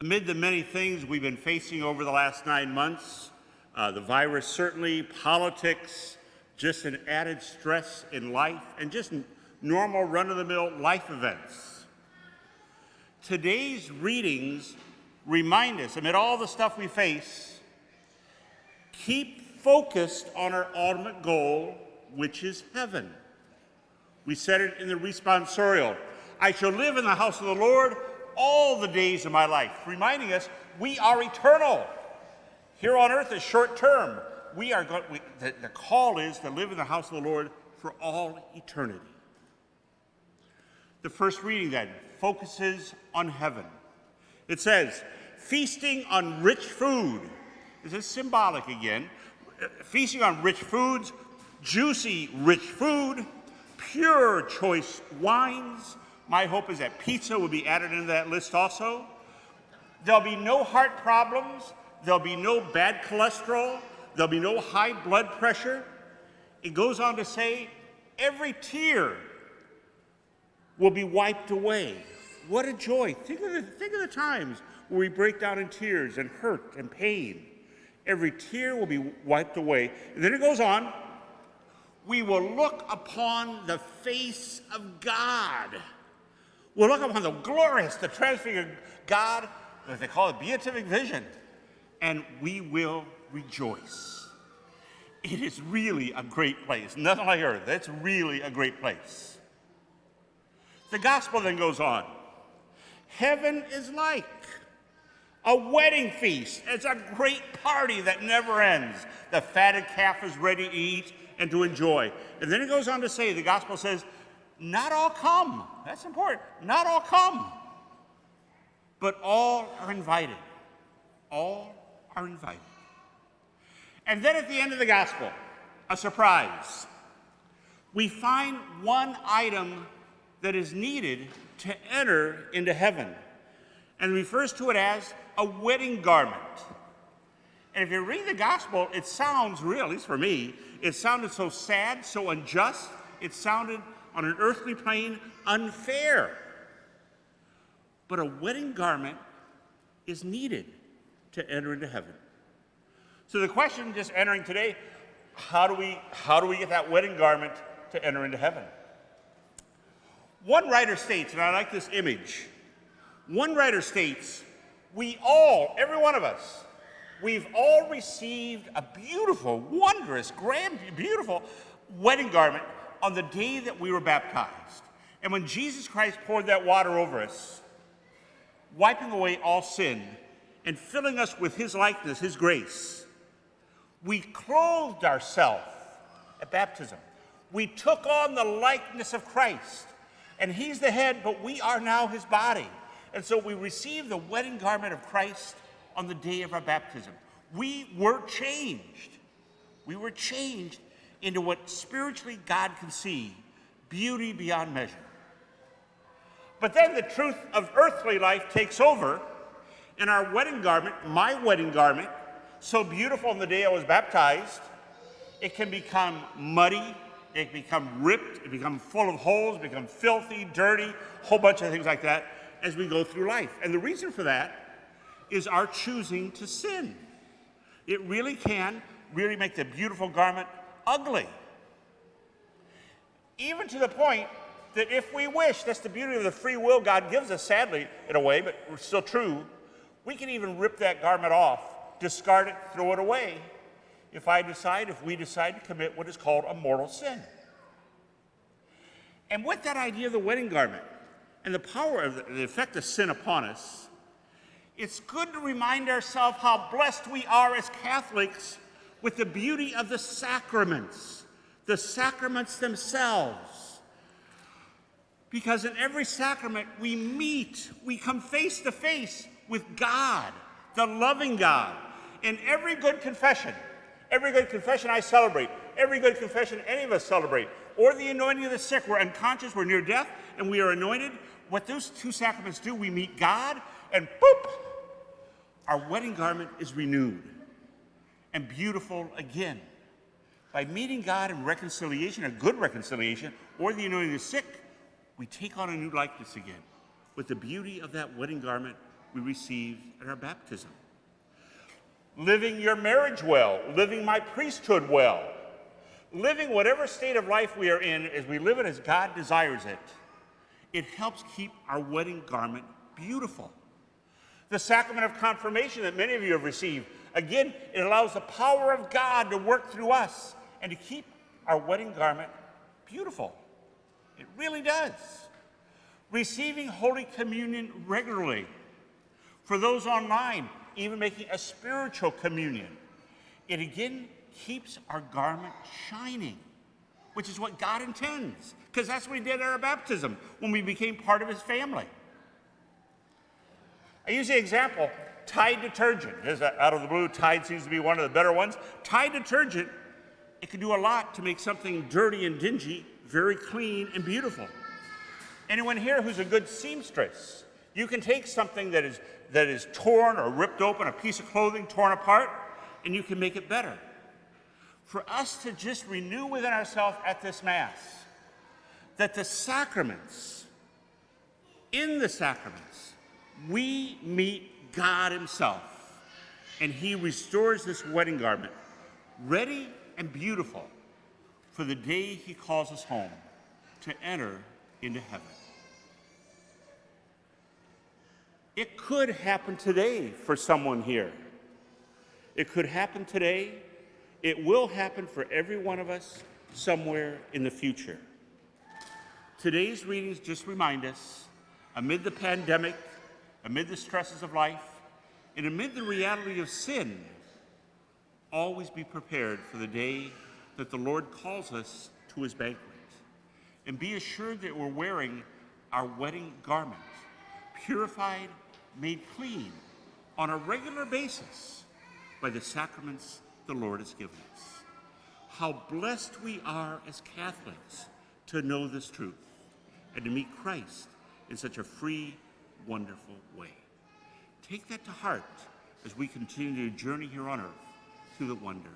Amid the many things we've been facing over the last 9 months, the virus certainly, politics, just an added stress in life, and just normal run-of-the-mill life events. Today's readings remind us, amid all the stuff we face, keep focused on our ultimate goal, which is heaven. We said it in the responsorial, I shall live in the house of the Lord all the days of my life, reminding us we are eternal. Here on earth is short term. The call is to live in the house of the Lord for all eternity. The first reading then focuses on heaven. It says, feasting on rich food. This is symbolic again. Feasting on rich foods, juicy rich food, pure choice wines. My hope is that pizza will be added into that list also. There'll be no heart problems. There'll be no bad cholesterol. There'll be no high blood pressure. It goes on to say, every tear will be wiped away. What a joy. Think of the times where we break down in tears and hurt and pain. Every tear will be wiped away. And then it goes on, we will look upon the face of God. We'll look upon the glorious, the transfigured God, as they call it, beatific vision, and we will rejoice. It is really a great place. Nothing like earth. It's really a great place. The gospel then goes on. Heaven is like a wedding feast. It's a great party that never ends. The fatted calf is ready to eat and to enjoy. And then it goes on to say, the gospel says, not all come. That's important. Not all come. But all are invited. All are invited. And then at the end of the gospel, a surprise. We find one item that is needed to enter into heaven, and refers to it as a wedding garment. And if you read the gospel, it sounds real, at least for me, it sounded so sad, so unjust. It sounded, on an earthly plane, unfair. But a wedding garment is needed to enter into heaven. So the question just entering today, how do we get that wedding garment to enter into heaven? One writer states, and I like this image, one writer states, we all, every one of us, we've all received a beautiful, wondrous, grand, beautiful wedding garment on the day that we were baptized. And when Jesus Christ poured that water over us, wiping away all sin and filling us with his likeness, his grace, we clothed ourselves at baptism. We took on the likeness of Christ. And he's the head, but we are now his body. And so we receive the wedding garment of Christ on the day of our baptism. We were changed. We were changed into what spiritually God can see, beauty beyond measure. But then the truth of earthly life takes over, and our wedding garment, my wedding garment, so beautiful on the day I was baptized, it can become muddy, it can become ripped, it becomes full of holes, become filthy, dirty, a whole bunch of things like that as we go through life. And the reason for that is our choosing to sin. It really can really make the beautiful garment ugly. Even to the point that if we wish, that's the beauty of the free will God gives us, sadly, in a way, but it's still true, we can even rip that garment off, discard it, throw it away, if we decide to commit what is called a mortal sin. And with that idea of the wedding garment and the power of the effect of sin upon us, it's good to remind ourselves how blessed we are as Catholics with the beauty of the sacraments themselves. Because in every sacrament we come face to face with God, the loving God. In every good confession I celebrate, every good confession any of us celebrate, or the anointing of the sick, we're unconscious, we're near death, and we are anointed. What those two sacraments do, we meet God, and boop, our wedding garment is renewed and beautiful again. By meeting God in reconciliation, a good reconciliation, or the anointing of the sick, we take on a new likeness again with the beauty of that wedding garment we receive at our baptism. Living your marriage well, living my priesthood well, living whatever state of life we are in as we live it as God desires it, it helps keep our wedding garment beautiful. The sacrament of confirmation that many of you have received, again, it allows the power of God to work through us and to keep our wedding garment beautiful. It really does. Receiving Holy Communion regularly. For those online, even making a spiritual communion. It again keeps our garment shining, which is what God intends, because that's what he did at our baptism when we became part of his family. I use the example, Tide detergent. Out of the blue, Tide seems to be one of the better ones. Tide detergent, it can do a lot to make something dirty and dingy very clean and beautiful. Anyone here who's a good seamstress, you can take something that is torn or ripped open, a piece of clothing torn apart, and you can make it better. For us to just renew within ourselves at this Mass that the sacraments, in the sacraments, we meet God himself, and he restores this wedding garment, ready and beautiful for the day he calls us home to enter into heaven. It could happen today for someone here. It could happen today. It will happen for every one of us somewhere in the future. Today's readings just remind us, amid the pandemic, amid the stresses of life, and amid the reality of sin, always be prepared for the day that the Lord calls us to his banquet. And be assured that we're wearing our wedding garment, purified, made clean on a regular basis by the sacraments the Lord has given us. How blessed we are as Catholics to know this truth and to meet Christ in such a free, wonderful way. Take that to heart as we continue to journey here on earth through the wonder